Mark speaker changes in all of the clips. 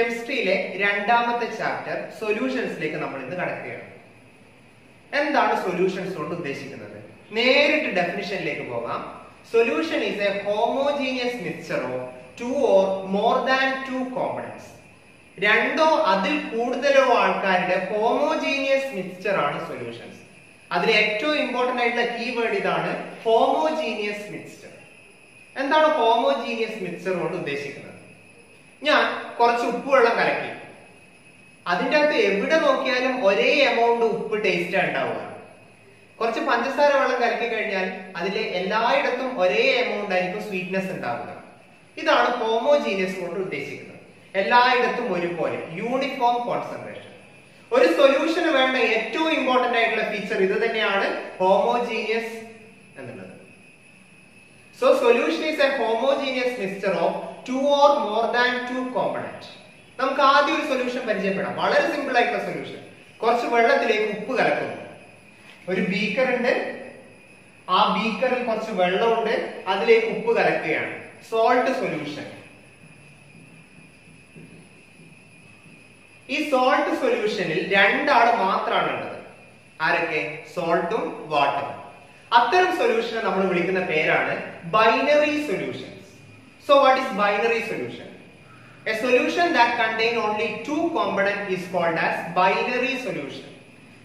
Speaker 1: കെമിസ്ട്രിയിലെ രണ്ടാമത്തെ ചാപ്റ്റർ സൊല്യൂഷൻസിലേക്ക് നമ്മൾ ഇന്ന് കടക്കുകയാണ്. എന്താണ് സൊല്യൂഷൻസ് കൊണ്ട് ഉദ്ദേശിക്കുന്നത്? നേരിട്ട് ഡെഫിനിഷനിലേക്ക് പോകാം. Solution is a homogeneous mixture of two or more than two components. രണ്ടോ അതിൽ കൂടുതലോ ആൾക്കാരുടെ ഹോമോജീനിയസ് മിക്സ്ചർ ആണ് സൊല്യൂഷൻസ്. അതിൽ ഏറ്റവും ഇമ്പോർട്ടന്റ് ആയിട്ടുള്ള കീവേഡ് ഇതാണ്, ഹോമോജീനിയസ് മിക്സ്ചർ. എന്താണ് ഹോമോജീനിയസ് മിക്സ്ചർ കൊണ്ട് ഉദ്ദേശിക്കുന്നത്? ഞാൻ കുറച്ച് ഉപ്പുവെള്ളം കലക്കി, അതിൻ്റെ അകത്ത് എവിടെ നോക്കിയാലും ഒരേ എമൗണ്ട് ഉപ്പ് ടേസ്റ്റ് ഉണ്ടാവുക. കുറച്ച് പഞ്ചസാര വെള്ളം കലക്കി കഴിഞ്ഞാൽ അതിലെ എല്ലായിടത്തും ഒരേ എമൗണ്ട് ആയിരിക്കും സ്വീറ്റ്നെസ് ഉണ്ടാവുക. ഇതാണ് ഹോമോജീനിയസ് കൊണ്ട് ഉദ്ദേശിക്കുന്നത്. എല്ലായിടത്തും ഒരുപോലെ, യൂണിഫോം കോൺസെൻട്രേഷൻ. ഒരു സൊല്യൂഷന് വേണ്ട ഏറ്റവും ഇമ്പോർട്ടന്റ് ആയിട്ടുള്ള ഫീച്ചർ ഇത് തന്നെയാണ്, ഹോമോജീനിയസ് എന്നുള്ളത്. So solution is a homogeneous mixture of two or more than two components. നമുക്ക് ആദ്യം ഒരു സൊല്യൂഷൻ പരിചയപ്പെടാം. വളരെ സിമ്പിൾ ആയിട്ടുള്ള സൊല്യൂഷൻ. കുറച്ച് വെള്ളത്തിലേക്ക് ഉപ്പ് കലക്കുന്നു. ഒരു ബീക്കർ ഉണ്ട്, ആ ബീക്കറിൽ കുറച്ച് വെള്ളമുണ്ട്, അതിലേക്ക് ഉപ്പ് കലക്കുകയാണ്. Salt solution. ഈ സോൾട്ട് സൊല്യൂഷനിൽ രണ്ടാള് മാത്രമാണ് ഉള്ളത്. ആരൊക്കെ? സോൾട്ടും വാട്ടറും. അത്തരം സൊല്യൂഷനെ നമ്മൾ വിളിക്കുന്ന പേരാണ് binary solutions. So what is binary solution? A solution that contain only two component is called as binary solution.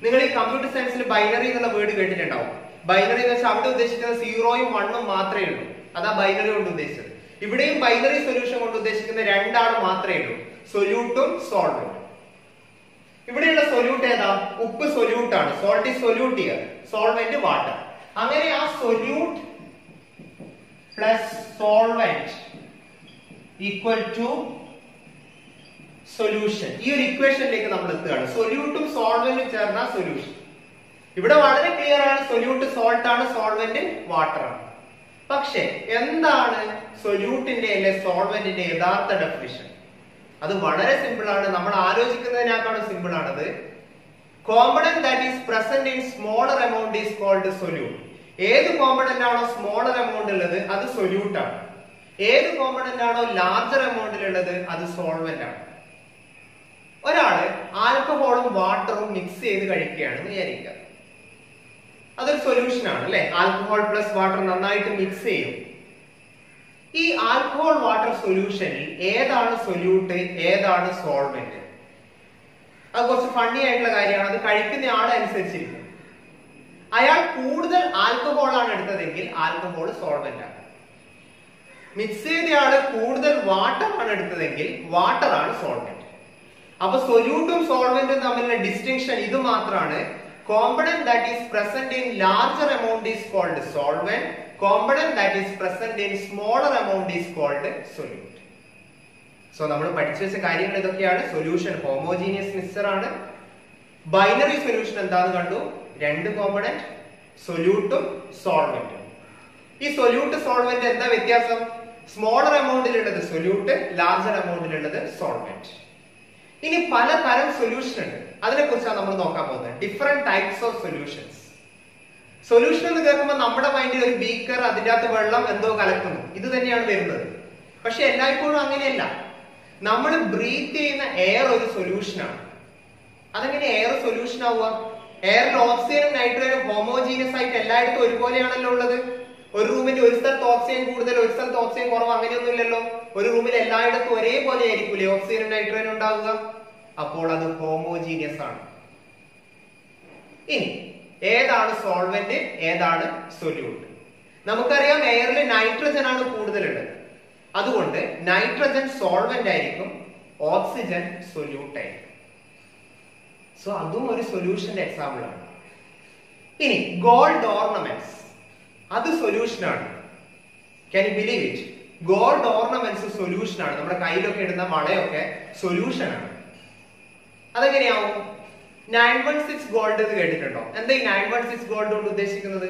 Speaker 1: നിങ്ങൾ ഈ കമ്പ്യൂട്ടർ സയൻസിൽ ബൈനറി എന്നുള്ള വേർഡ് കേട്ടിട്ടുണ്ടാവും. ബൈനറി എന്ന് വെച്ചാൽ അവിടെ ഉദ്ദേശിക്കുന്നത് 0ഉം 1ഉം മാത്രമേ ഉള്ളൂ. അതാ ബൈനറി കൊണ്ട് ഉദ്ദേശിച്ചത്. ഇവിടെയും ബൈനറി സൊല്യൂഷൻ കൊണ്ട് ഉദ്ദേശിക്കുന്ന രണ്ടാണ് മാത്രമേ ഉള്ളൂ, സൊല്യൂട്ടും സോൾവെന്റും. ഇവിടെയുള്ള സൊല്യൂട്ട് ഏതാ? ഉപ്പ് സൊല്യൂട്ട് ആണ്, salt is solute here, solvent water. അങ്ങനെ ആ solute plus solvent equal to solution. ഈ ഒരു ഇക്വേഷനിലേക്ക് നമ്മൾ എത്തുകയാണ്. സൊല്യൂട്ടും സോൾവെന്റും ചേർന്ന സൊല്യൂഷൻ. ഇവിടെ വളരെ ക്ലിയർ ആണ്, സൊല്യൂട്ട് സോൾട്ട് ആണ്, സോൾവെന്റ് വാട്ടർ ആണ്. പക്ഷെ എന്താണ് സൊല്യൂട്ടിന്റെ അല്ലെ സോൾവെന്റിന്റെ യഥാർത്ഥ ഡെഫിനിഷൻ? അത് വളരെ സിമ്പിൾ ആണ്. നമ്മൾ ആലോചിക്കുന്നതിനേക്കാളും സിമ്പിൾ ആണത്. Component that is present in smaller amount is called solute. ഏത് കോമ്പണന്റ് ആണോ സ്മോളർ എമൗണ്ട് ഉള്ളത് അത് സൊല്യൂട്ട് ആണ്. ഏത് കോമ്പണന്റ് ആണോ ലാർജർ എമൗണ്ടിലുള്ളത് അത് സോൾവെന്റ് ആണ്. ഒരാള് ആൽക്കഹോളും വാട്ടറും മിക്സ് ചെയ്ത് കഴിക്കുകയാണെന്ന് വിചാരിക്കുക. അതൊരു സൊല്യൂഷൻ ആണ് അല്ലെ? ആൽക്കഹോൾ പ്ലസ് വാട്ടർ നന്നായിട്ട് മിക്സ് ചെയ്യും. ഈ ആൽക്കഹോൾ വാട്ടർ സൊല്യൂഷനിൽ ഏതാണ് സൊല്യൂട്ട്, ഏതാണ് സോൾവെന്റ്? അത് കുറച്ച് ഫണ്ണി ആയിട്ടുള്ള കാര്യമാണ്. അത് കഴിക്കുന്ന ആളെ അനുസരിച്ചിരിക്കും. അയാൾ കൂടുതൽ ആൽക്കഹോൾ ആണ് എടുത്തതെങ്കിൽ ആൽക്കഹോൾ സോൾവെന്റ് ആണ്. മിക്സ് ചെയ്തയാള് കൂടുതൽ വാട്ടർ ആണ് എടുത്തതെങ്കിൽ വാട്ടർ ആണ് സോൾവെന്റ്. അപ്പൊ സൊല്യൂട്ടും സോൾവെന്റും തമ്മിലുള്ള ഡിസ്റ്റിങ്ഷൻ ഇത് മാത്രമാണ്. Component that is present in larger amount is called solvent. Component that is present in smaller amount is called solute. So നമ്മൾ പഠിച്ചു വെച്ച കാര്യങ്ങൾ ഇതൊക്കെയാണ്. സൊല്യൂഷൻ ഹോമോജീനിയസ് മിക്സ്ചർ ആണ്. ബൈനറി സൊല്യൂഷൻ എന്താന്ന് കണ്ടു, രണ്ട് കോമ്പണന്റ്, സൊല്യൂട്ടും സോൾവെന്റും. ഈ സൊല്യൂട്ട് സോൾവെന്റ് എന്താ വ്യത്യാസം? സ്മോളർ എമൗണ്ടിലുള്ളത് സൊല്യൂട്ട്, ലാർജർ എമൗണ്ടിലുള്ളത് സോൾവെന്റ്. ഇനി പലതരം സൊല്യൂഷൻ ഉണ്ട്, അതിനെ കുറിച്ചാണ് നമ്മൾ നോക്കാൻ പോകുന്നത്. Different types of solutions. Solution എന്ന് കേൾക്കുമ്പോൾ നമ്മുടെ മൈൻഡിൽ ഒരു ബീക്കർ, അതിൻ്റെ അകത്ത് വെള്ളം എന്തോ കലക്കുന്നു, ഇത് തന്നെയാണ് വരുന്നത്. പക്ഷെ എല്ലായ്പ്പോഴും അങ്ങനെയല്ല. നമ്മൾ ബ്രീത്ത് ചെയ്യുന്ന എയർ ഒരു സൊല്യൂഷനാണ്. അതെങ്ങനെ എയർ സൊല്യൂഷൻ ആവുക? എയറിൽ ഓക്സിജനും നൈട്രജനും ഹോമോജീനിയസ് ആയിട്ട് എല്ലായിടത്തും ഒരുപോലെയാണല്ലോ ഉള്ളത്. ഒരു റൂമിൽ ഒരു സ്ഥലത്ത് ഓക്സിജൻ കൂടുതൽ, ഒരു സ്ഥലത്ത് ഓക്സിജൻ കുറവ്, അങ്ങനെയൊന്നും ഇല്ലല്ലോ. ഒരു റൂമിൽ എല്ലായിടത്തും ഒരേപോലെ ആയിരിക്കില്ലേ ഓക്സിജനും നൈട്രജനും ഉണ്ടാവുക? അപ്പോൾ അത് ഹോമോജീനിയസ് ആണ്. ഇനി ഏതാണ് സോൾവെന്റ്, ഏതാണ് സൊല്യൂട്ട്? നമുക്കറിയാം എയറിൽ നൈട്രജൻ ആണ് കൂടുതലുള്ളത്. അതുകൊണ്ട് നൈട്രജൻ സോൾവെന്റ് ആയിരിക്കും, ഓക്സിജൻ സൊല്യൂട്ട് ആയിരിക്കും. സോ അതും ഒരു സൊല്യൂഷന്റെ എക്സാമ്പിൾ ആണ്. ഇനി ഗോൾഡ് ഓർണമെന്റ്സ്, അത് സൊല്യൂഷൻ ആണ്. Can you believe it? Gold ornaments solution ആണ്. നമ്മുടെ കയ്യിലൊക്കെ ഇടുന്ന വളയൊക്കെ സൊല്യൂഷൻ ആണ്. അതെങ്ങനെയാവും? 916 ഗോൾഡ് എന്ന് കേട്ടിട്ടുണ്ടോ? എന്താ ഈ 916 ഗോൾഡ് കൊണ്ട് ഉദ്ദേശിക്കുന്നത്?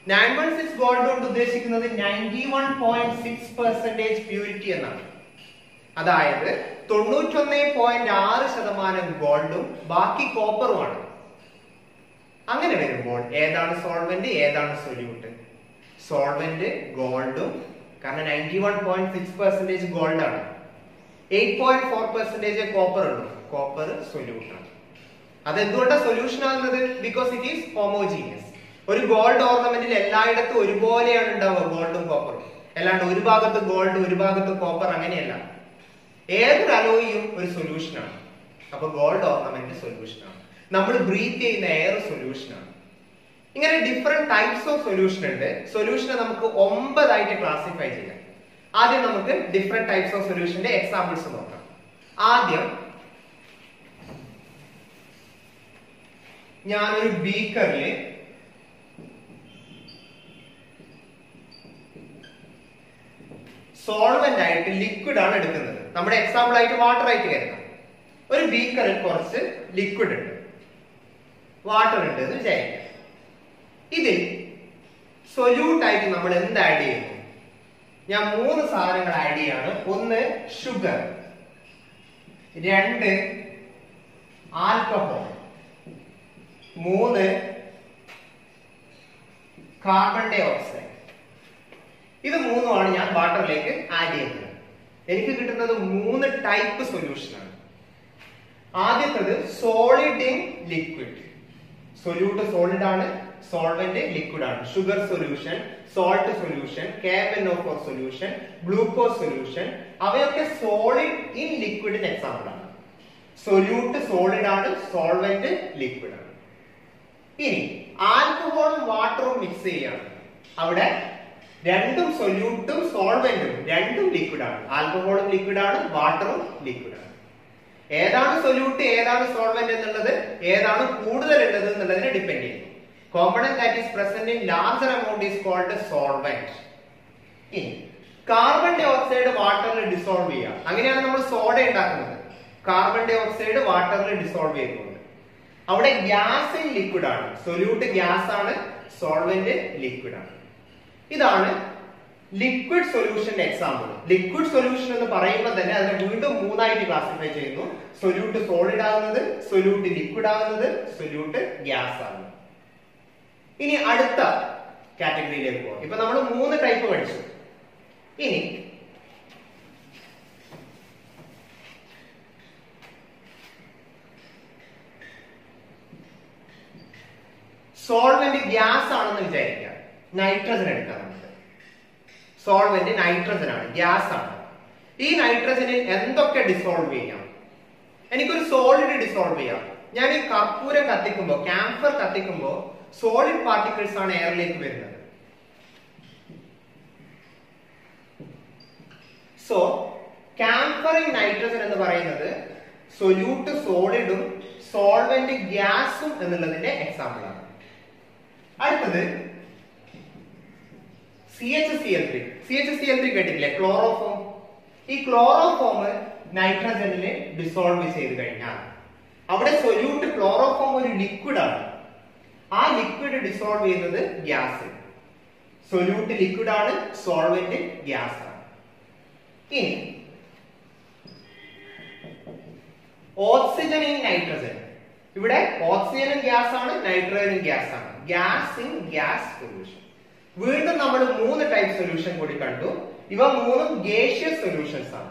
Speaker 1: 916 ഗോൾഡ് കൊണ്ട് ഉദ്ദേശിക്കുന്നത് 91.6% പ്യൂരിറ്റി എന്നാണ്. അതായത് 91.6% ഗോൾഡും ബാക്കി കോപ്പറുമാണ്. അങ്ങനെ വരുമ്പോൾ ഏതാണ് സോൾവെന്റ്, ഏതാണ് സൊല്യൂട്ട്? സോൾവെന്റ് ഗോൾഡും, കാരണം 91.6% ഗോൾഡ് ആണ്. 8.4% കോപ്പർ ഉള്ളൂ. കോപ്പർ സൊല്യൂട്ട് ആണ്. അതെന്തുകൊണ്ടാണ് സൊല്യൂഷൻ ആകുന്നത്? Because it is homogeneous. ഒരു ഗോൾഡ് ഓർണമെന്റിൽ എല്ലായിടത്തും ഒരുപോലെയാണ് ഉണ്ടാവുക ഗോൾഡും കോപ്പറും. അല്ലാണ്ട് ഒരു ഭാഗത്ത് ഗോൾഡ് ഒരു ഭാഗത്ത് കോപ്പർ അങ്ങനെയല്ല. ഏതൊരു അലോയിയും ഒരു സൊല്യൂഷനാണ്. അപ്പൊ ഗോൾഡ് ഓർണമെന്റ് സൊല്യൂഷനാണ്. നമ്മൾ ബ്രീത്ത് ചെയ്യുന്ന എയർ സൊല്യൂഷനാണ്. ഇങ്ങനെ ഡിഫറെന്റ് ടൈപ്സ് ഓഫ് സൊല്യൂഷൻ ഉണ്ട്. സൊല്യൂഷനെ നമുക്ക് 9 ആയിട്ട് ക്ലാസിഫൈ ചെയ്യാം. ആദ്യം നമുക്ക് ഡിഫറെന്റ് ടൈപ്സ് ഓഫ് സൊല്യൂഷന്റെ എക്സാമ്പിൾസ് നോക്കാം. ആദ്യം ഞാനൊരു ബീക്കറിൽ സോൾവെന്റ് ആയിട്ട് ലിക്വിഡ് ആണ് എടുക്കുന്നത്. നമ്മുടെ എക്സാമ്പിൾ ആയിട്ട് വാട്ടർ ആയിട്ട് കരുതാം. ഒരു ബീക്കറിൽ കുറച്ച് ലിക്വിഡ് ഉണ്ട്, വാട്ടർ ഉണ്ട് എന്ന് വിചാരിക്കാം. ഇതിൽ സൊല്യൂട്ട് ആയിട്ട് നമ്മൾ എന്ത് ആഡ് ചെയ്യുന്നു? ഞാൻ 3 സാധനങ്ങൾ ആഡ് ചെയ്യാണ്. 1 sugar, 2 alcohol, 3 carbon dioxide. ഇത് 3ഉമാണ് ഞാൻ വാട്ടറിലേക്ക് ആഡ് ചെയ്യുന്നത്. എനിക്ക് കിട്ടുന്നത് 3 ടൈപ്പ് സൊല്യൂഷൻ ആണ്. ആദ്യത്തേത് solid in liquid. Solute solid ആണ്, സോൾവെന്റ് ലിക്വിഡ് ആണ്. Sugar solution, salt solution, KMnO4 solution, glucose solution, അവയൊക്കെ സോളിഡ് ഇൻ ലിക്വിഡിന് എക്സാമ്പിൾ ആണ്. സൊല്യൂട്ട് സോളിഡ് ആണ്, സോൾവെന്റ് ലിക്വിഡ് ആണ്. ഇനി ആൽക്കഹോളും വാട്ടറും മിക്സ് ചെയ്യാണ്. അവിടെ രണ്ടും സൊല്യൂട്ടും സോൾവെന്റും രണ്ടും ലിക്വിഡ് ആണ്. ആൽക്കഹോളും ലിക്വിഡ് ആണ്, വാട്ടറും ലിക്വിഡ് ആണ്. ഏതാണ് സൊല്യൂട്ട് ഏതാണ് സോൾവെന്റ് എന്നുള്ളത്, ഏതാണ് കൂടുതൽ ഉള്ളത് എന്നുള്ളതിനെ ഡിപെൻഡ് ചെയ്യുന്നു. Component that is present in larger amount is called solvent. ഇനി കാർബൺ ഡൈ ഓക്സൈഡ് വാട്ടറിൽ ഡിസോൾവ് ചെയ്യുക. അങ്ങനെയാണ് നമ്മൾ സോഡ ഉണ്ടാക്കുന്നത്. കാർബൺ ഡൈ ഓക്സൈഡ് വാട്ടറിൽ ഡിസോൾവ് ചെയ്യുന്നുണ്ട്. അവിടെ ഗ്യാസ് ഇൻ ലിക്വിഡ് ആണ്. സൊല്യൂട്ട് ഗ്യാസ് ആണ്, സോൾവെന്റ് ലിക്വിഡ് ആണ്. ഇതാണ് ലിക്വിഡ് സൊല്യൂഷന്റെ എക്സാമ്പിൾ. ലിക്വിഡ് സൊല്യൂഷൻ എന്ന് പറയുമ്പോൾ തന്നെ അതിനെ വീണ്ടും 3 ആയിട്ട് ക്ലാസിഫൈ ചെയ്യുന്നു. സൊല്യൂട്ട് സോളിഡ് ആകുന്നത്, സൊല്യൂട്ട് ലിക്വിഡ് ആകുന്നത്, സൊല്യൂട്ട് ഗ്യാസ് ആകുന്നത്. ഇനി അടുത്ത കാറ്റഗറിയിലേക്ക് പോകാം. ഇപ്പൊ നമ്മൾ 3 ടൈപ്പ് പഠിച്ചു. ഇനി സോൾവെന്റ് ഗ്യാസ് ആണെന്ന് വിചാരിക്കാം. നൈട്രജൻ എടുക്കാം. നമുക്ക് സോൾവെന്റ് നൈട്രജൻ ആണ്, ഗ്യാസ് ആണ്. ഈ നൈട്രജനിൽ എന്തൊക്കെ ഡിസോൾവ് ചെയ്യാം? എനിക്കൊരു സോളിഡ് ഡിസോൾവ് ചെയ്യാം. ഞാൻ ഈ കർപ്പൂരം കത്തിക്കുമ്പോ, ക്യാംഫർ കത്തിക്കുമ്പോ സോളിഡ് പാർട്ടിക്കിൾസ് ആണ് എയറിലേക്ക് വരുന്നത്. സോ ക്യാംഫർ ഇൻ നൈട്രജൻ എന്ന് പറയുന്നത് സൊല്യൂട്ട് സോളിഡും സോൾവെന്റ് ഗ്യാസും എന്നുള്ളതിന്റെ എക്സാമ്പിൾ ആണ്. അടുത്തത് CHCl3. CHCl3 കേട്ടിട്ടില്ലേ? ക്ലോറോഫോം. ഈ ക്ലോറോഫോം നൈട്രജനിൽ ഡിസോൾവ് ചെയ്ത് കഴിഞ്ഞാൽ അവിടെ സൊല്യൂട്ട് ക്ലോറോഫോം ഒരു ലിക്വിഡ് ആണ്. ആ ലിക്വിഡ് ഡിസോൾവ് ചെയ്യുന്നത് ഗ്യാസ്. സൊല്യൂട്ട് ലിക്വിഡ് ആണ്, സോൾവെന്റ് ഗ്യാസ് ആണ്. ഇനി ഓക്സിജൻ ഇൻ നൈട്രജൻ. ഇവിടെ ഓക്സിജനും ഗ്യാസ് ആണ്, നൈട്രജനും ഗ്യാസ് ആണ്. Gas in gas solution. വീണ്ടും നമ്മൾ 3 ടൈപ്പ് സൊല്യൂഷൻ കൂടി കണ്ടു. ഇവ 3ഉം ഗേഷ്യസ് സൊല്യൂഷൻസ് ആണ്.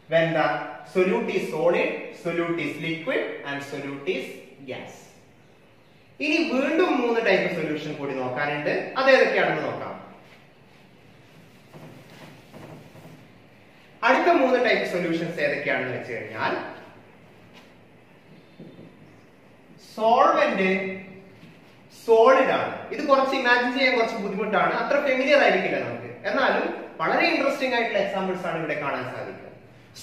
Speaker 1: When the solute is solid, solute is liquid and solute is gas. ഇനി വീണ്ടും 3 ടൈപ്പ് സൊല്യൂഷൻ കൂടി നോക്കാനുണ്ട്. അതേതൊക്കെയാണെന്ന് നോക്കാം. അടുത്ത 3 ടൈപ്പ് സൊല്യൂഷൻസ് ഏതൊക്കെയാണെന്ന് വെച്ച് കഴിഞ്ഞാൽ സോൾവെന്റ് സോളിഡ് ആണ്. ഇത് കുറച്ച് ഇമാജിൻ ചെയ്യാൻ കുറച്ച് ബുദ്ധിമുട്ടാണ്, അത്ര ഫെമിലിയർ ആയിരിക്കില്ല നമുക്ക്. എന്നാലും വളരെ ഇൻട്രസ്റ്റിംഗ് ആയിട്ടുള്ള എക്സാമ്പിൾസ് ആണ് ഇവിടെ കാണാൻ സാധിക്കുക.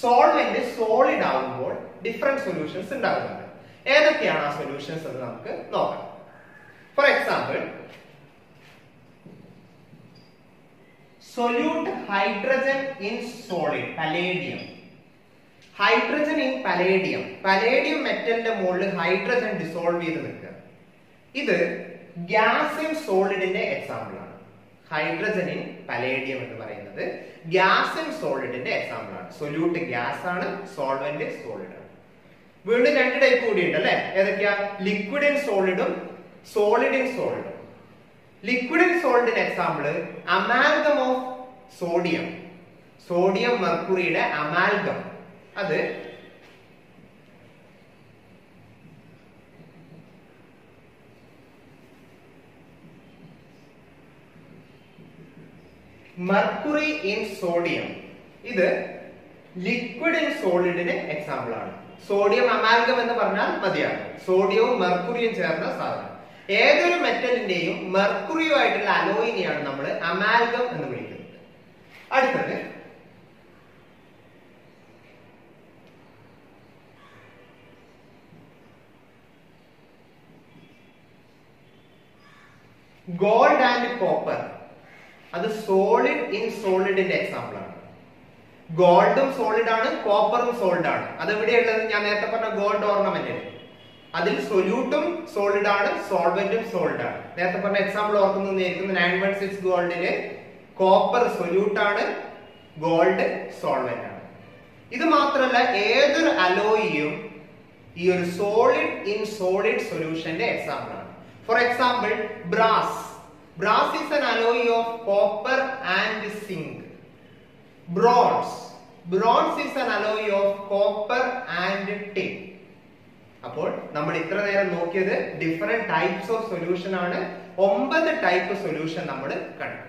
Speaker 1: സോൾവെന്റ് സോളിഡ് ആകുമ്പോൾ ഡിഫറെന്റ് സൊല്യൂഷൻസ് ഉണ്ടാകുന്നുണ്ട്. ഏതൊക്കെയാണ് ആ സൊല്യൂഷൻസ് എന്ന് നമുക്ക് നോക്കാം. For example, solute hydrogen in solid palladium. Hydrogen in palladium. Palladium മെറ്റലിന്റെ മുകളിൽ ഹൈഡ്രജൻ ഡിസോൾവ് ചെയ്ത് നിൽക്കുക. ഇത് ഗ്യാസ് ഇൻ സോളിഡിന്റെ എക്സാമ്പിൾ ആണ്. ഹൈഡ്രജൻ ഇൻ പലേഡിയം എന്ന് പറയുന്നത് ഗ്യാസ് ഇൻ സോളിഡിന്റെ എക്സാമ്പിൾ ആണ്. സൊല്യൂട്ട് ഗ്യാസ് ആണ്, സോൾവെന്റ് സോളിഡ് ആണ്. വീണ്ടും 2 ടൈപ്പ് കൂടിയുണ്ട് അല്ലെ? ഏതൊക്കെയാ? ലിക്വിഡ് ഇൻ സോളിഡും സോളിഡ് ഇൻ സോളിഡും. ലിക്വിഡ് ഇൻ സോളിഡിന്റെ example amalgam of sodium. Sodium മെർക്കുറിയുടെ അമാൽഗം. അത് മെർക്കുറി ഇൻ സോഡിയം. ഇത് ലിക്വിഡ് ഇൻ സോളിഡിന് എക്സാമ്പിൾ ആണ്. സോഡിയം അമാൽഗം എന്ന് പറഞ്ഞാൽ മതിയാണ്. സോഡിയവും മെർക്കുറിയും ചേർന്ന സാധനം. ഏതൊരു മെറ്റലിന്റെയും മെർക്കുറിയുമായിട്ടുള്ള അലോയിനെയാണ് നമ്മൾ അമാൽഗം എന്ന് വിളിക്കുന്നത്. അടുത്തത് ഗോൾഡ് ആൻഡ് കോപ്പർ. അത് സോളിഡ് ഇൻ സോളിഡിന്റെ എക്സാമ്പിൾ ആണ്. ഗോൾഡും സോളിഡ് ആണ്, കോപ്പറും സോളിഡ് ആണ്. അതെവിടെയുള്ളത്? ഞാൻ നേരത്തെ പറഞ്ഞ ഗോൾഡ് ഓർണമെന്റ്, അതിൽ സൊല്യൂട്ടും സോളിഡ് ആണ്, സോൾവെന്റും സോളിഡ് ആണ്. നേരത്തെ പറഞ്ഞ എക്സാമ്പിൾ ഓർക്കുന്നതായിരിക്കും. 916 ഗോൾഡില് കോപ്പർ സൊല്യൂട്ട് ആണ്, ഗോൾഡ് സോൾവെന്റ് ആണ്. ഇത് മാത്രമല്ല, ഏതൊരു അലോയിയും ഈ ഒരു സോളിഡ് ഇൻ സോളിഡ് സൊല്യൂഷന്റെ എക്സാമ്പിൾ ആണ്. For example brass. Brass is an alloy of copper and zinc. Bronze is an alloy of copper and tin. അപ്പോൾ നമ്മൾ ഇത്ര നേരം നോക്കിയത് ഡിഫറെന്റ് ടൈപ്സ് ഓഫ് സൊല്യൂഷൻ ആണ്. 9 ടൈപ്പ് സൊല്യൂഷൻ നമ്മൾ കണ്ടു.